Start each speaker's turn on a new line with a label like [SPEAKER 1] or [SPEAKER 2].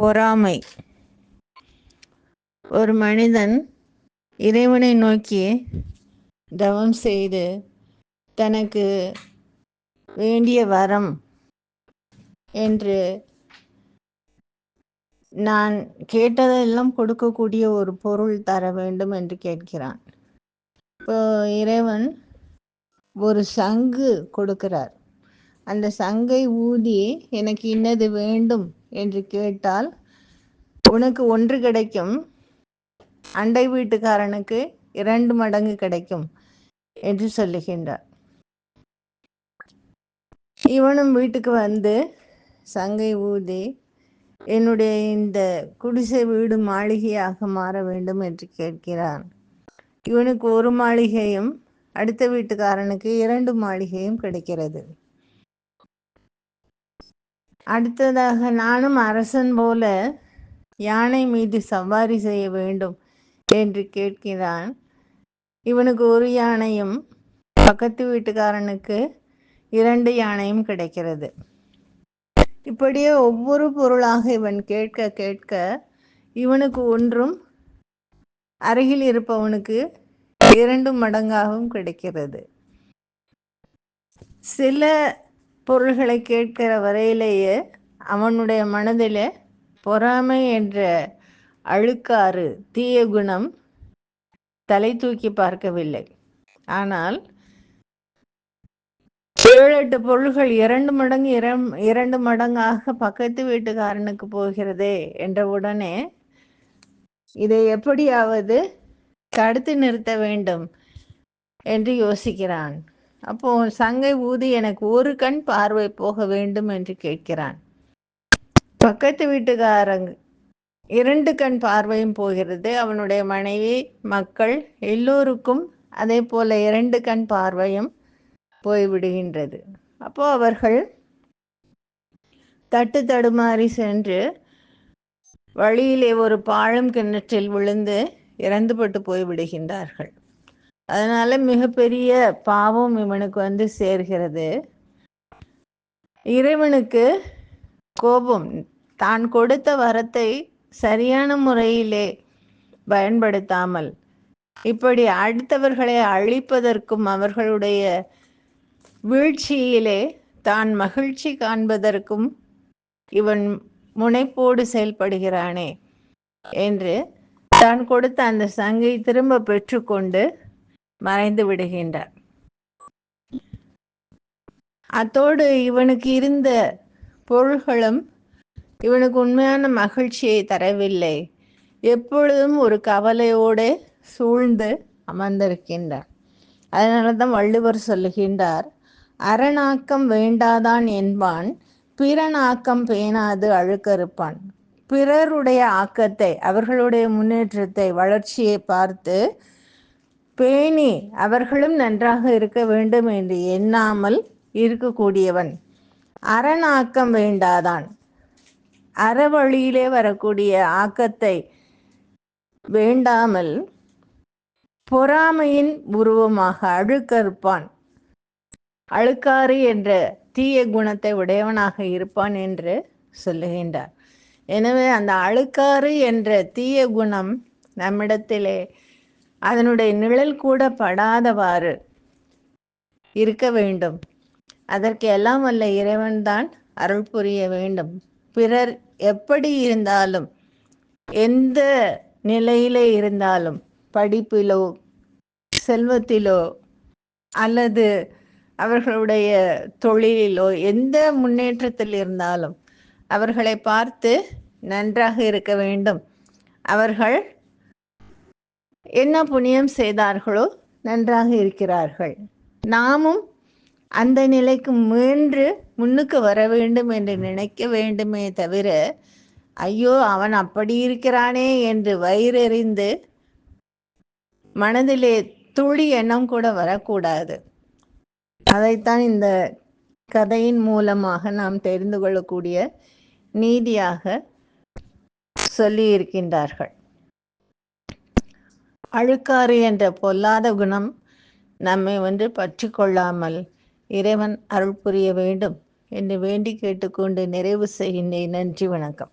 [SPEAKER 1] பொறாமை. ஒரு மனிதன் இறைவனை நோக்கி தவம் செய்து தனக்கு வேண்டிய வரம் என்று நான் கேட்டதெல்லாம் கொடுக்கக்கூடிய ஒரு பொருள் தர வேண்டும் என்று கேட்கிறான். இப்போ இறைவன் ஒரு சங்கு கொடுக்கிறார். அந்த சங்கை ஊதி எனக்கு இன்னது வேண்டும் என்று கேட்டால் உனக்கு 1 கிடைக்கும், அண்டை வீட்டுக்காரனுக்கு 2 மடங்கு கிடைக்கும் என்று சொல்லுகின்றார். இவனும் வீட்டுக்கு வந்து சங்கை ஊதி என்னுடைய இந்த குடிசை வீடு மாளிகையாக மாற வேண்டும் என்று கேட்கிறான். இவனுக்கு 1 மாளிகையும் அடுத்த வீட்டுக்காரனுக்கு 2 மாளிகையும் கிடைக்கிறது. அடுத்ததாக நானும் அரசன் போல யானை மீது சவாரி செய்ய வேண்டும் என்று கேட்கிறான். இவனுக்கு 1 யானையும் பக்கத்து வீட்டுக்காரனுக்கு 2 யானையும் கிடைக்கிறது. இப்படியே ஒவ்வொரு பொருளாக இவன் கேட்க கேட்க இவனுக்கு ஒன்றும் அருகில் இருப்பவனுக்கு 2 மடங்காகவும் கிடைக்கிறது. சில பொருள்களை கேட்கிற வரையிலேயே அவனுடைய மனதில் பொறாமை என்ற அழுக்காறு தீய குணம் தலை தூக்கி பார்க்கவில்லை. ஆனால் 7-8 பொருள்கள் 2 மடங்கு 2 மடங்காக பக்கத்து வீட்டுக்காரனுக்கு போகிறதே என்ற உடனே இதை எப்படியாவது தடுத்து நிறுத்த வேண்டும் என்று யோசிக்கிறான். அப்போ சங்கை ஊதி எனக்கு 1 கண் பார்வை போக வேண்டும் என்று கேட்கிறான். பக்கத்து வீட்டுக்காரங்க 2 கண் பார்வையும் போகிறது. அவனுடைய மனைவி, மக்கள் எல்லோருக்கும் அதே போல 2 கண் பார்வையும் போய்விடுகின்றது. அப்போ அவர்கள் தட்டு தடுமாறி சென்று வழியிலே ஒரு பாழும் கிணற்றில் விழுந்து இறந்துபட்டு போய்விடுகின்றார்கள். அதனால மிகப்பெரிய பாவம் இவனுக்கு வந்து சேர்கிறது. இறைவனுக்கு கோபம், தான் கொடுத்த வரத்தை சரியான முறையிலே பயன்படுத்தாமல் இப்படி அடுத்தவர்களை அழிப்பதற்கும் அவர்களுடைய வீழ்ச்சியிலே தான் மகிழ்ச்சி காண்பதற்கும் இவன் முனைப்போடு செயல்படுகிறானே என்று தான் கொடுத்த அந்த சங்கை திரும்ப பெற்றுக்கொண்டு மறைந்து விடுகின்றார். அத்தோடு இவனுக்கு இருந்த பொருள்களும் இவனுக்கு உண்மையான மகிழ்ச்சியை தரவில்லை. எப்பொழுதும் ஒரு கவலையோடு சூழ்ந்து அமர்ந்திருக்கின்றார். அதனால தான் வள்ளுவர் சொல்லுகின்றார், அரணாக்கம் வேண்டாதான் என்பான், பிறனாக்கம் பேணாது அழுக்கறுப்பான். பிறருடைய ஆக்கத்தை, அவர்களுடைய முன்னேற்றத்தை, வளர்ச்சியை பார்த்து பேணி அவர்களும் நன்றாக இருக்க வேண்டும் என்று எண்ணாமல் இருக்கக்கூடியவன். அரணாக்கம் வேண்டாதான், அறவழியிலே வரக்கூடிய ஆக்கத்தை வேண்டாமல் பொறாமையின் உருவமாக அழுக்கறுப்பான், அழுக்காறு என்ற தீய குணத்தை உடையவனாக இருப்பான் என்று சொல்லுகின்றார். எனவே அந்த அழுக்காறு என்ற தீய குணம் நம்மிடத்திலே அதனுடைய நிழல் கூட படாதவாறு இருக்க வேண்டும். அதற்கு எல்லாம் வல்ல இறைவன்தான் அருள் புரிய வேண்டும். பிறர் எப்படி இருந்தாலும், எந்த நிலையிலே இருந்தாலும், படிப்பிலோ செல்வத்திலோ அல்லது அவர்களுடைய தொழிலிலோ எந்த முன்னேற்றத்தில் இருந்தாலும் அவர்களை பார்த்து நன்றாக இருக்க வேண்டும். அவர்கள் என்ன புண்ணியம் செய்தார்களோ நன்றாக இருக்கிறார்கள், நாமும் அந்த நிலைக்கு முயன்று முன்னுக்கு வர வேண்டும் என்று நினைக்க வேண்டுமே தவிர, ஐயோ அவன் அப்படி இருக்கிறானே என்று வயிறெறிந்து மனதிலே துளி எண்ணம் கூட வரக்கூடாது. அதைத்தான் இந்த கதையின் மூலமாக நாம் தெரிந்து கொள்ளக்கூடிய நீதியாக சொல்லி இருக்கின்றார்கள். அழுக்காறு என்ற பொல்லாத குணம் நம்மை பற்றி கொள்ளாமல் இறைவன் அருள் புரிய வேண்டும் என்று வேண்டி கேட்டுக்கொண்டு நிறைவு செய்கின்றேன். நன்றி, வணக்கம்.